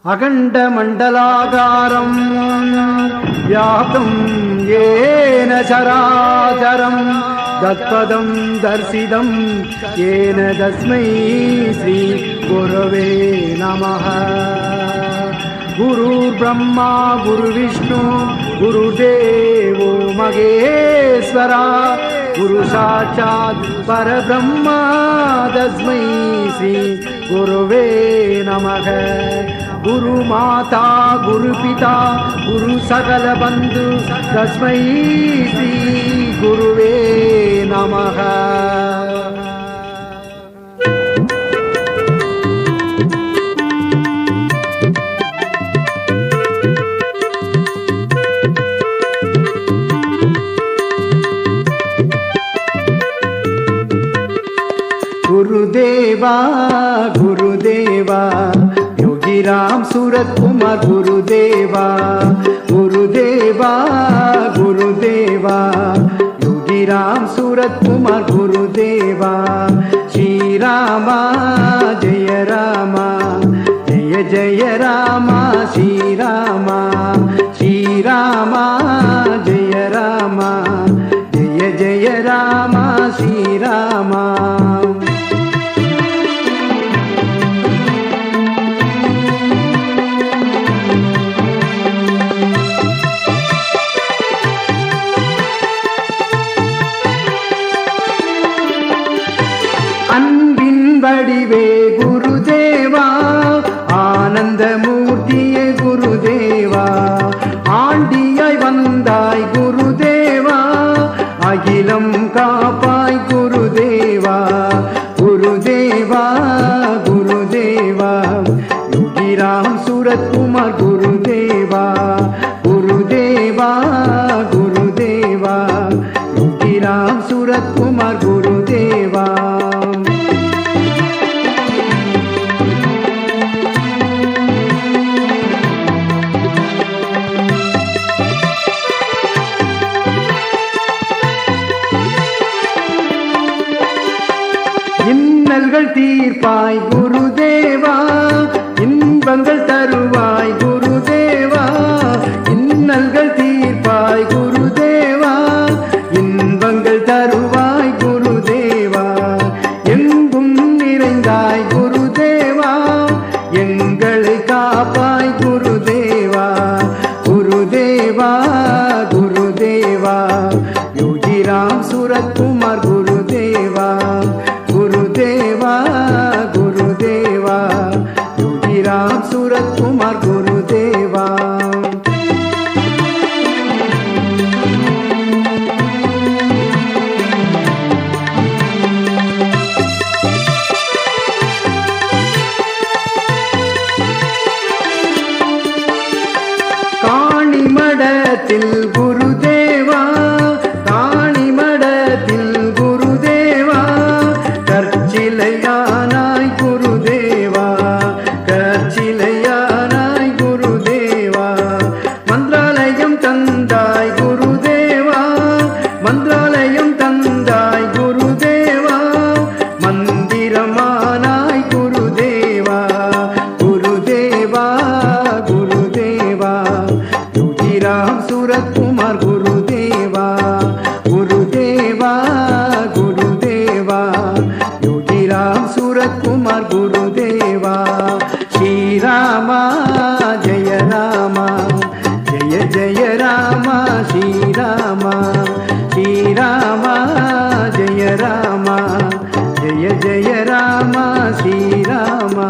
अखण्डमण्डलाकारं व्याप्तं येन चराचरं तत्पदं दर्शितं येन तस्मै श्री गुरवे नमः। गुरुर्ब्रह्मा गुरुविष्णु गुरुदेवो महेश्वरा गुरु साक्षात् परब्रह्म तस्मै श्री गुरवे नमः। गुरु माता गुरु पिता गुरु सकल बंधु तस्मै श्री गुरुवे नमः। गुरुदेवा गुरुदेवा योगीराम सूरत कुमार गुरुदेवा गुरुदेवा गुरुदेवा योगीराम सूरत कुमार गुरुदेवा। श्री रामा जय रामा जय जय रामा श्री रामा श्री रामा जय रामा जय जय रामा श्री रामा। வடிவே குருதேவா ஆனந்த மூர்த்தியே குருதேவா ஆண்டியாய் வந்தாய் குருதேவா அகிலம் காப்பாய் குருதேவா குருதேவா குருதேவா யோகிராம் சூரத் குமார் குருதேவா குருதேவா குருதேவா யோகிராம் சூரத் குமார் குருதேவா। இன்னல்கள் தீர்ப்பாய் குருதேவா இன்பங்கள் தருவாய் குருதேவா இன்னல்கள் தீர்ப்பாய் குருதேவா இன்பங்கள் தருவாய் குருதேவா எங்கும் நிறைந்தாய் குருதேவா எங்களை காப்பாய் குருதேவா குருதேவா குருதேவா யோகிராம் சூரத் குமார் குருதேவா गुरुदेवा गुरुदेवा योगीराम सूरत कुमार गुरुदेवा। काणी मडतिल गुरुदेवा काणी मडतिल गुरुदेवा கற்சிலையானாய் குருதேவா கற்சிலையானாய் குருதேவா மந்திராலயம் தந்தாய் குருதேவா மந்திராலயம் தந்தாய் குருதேவா மந்திரமானாய் குருதேவா குருதேவா குருதேவா யோகிராம் சூரத் குமார் குருதேவா குருதேவா குருதேவா योगीराम सूरत कुमार गुरुदेवा। श्री रामा जय रामा जय जय रामा श्री रामा श्री रामा जय रामा जय जय रामा श्री रामा।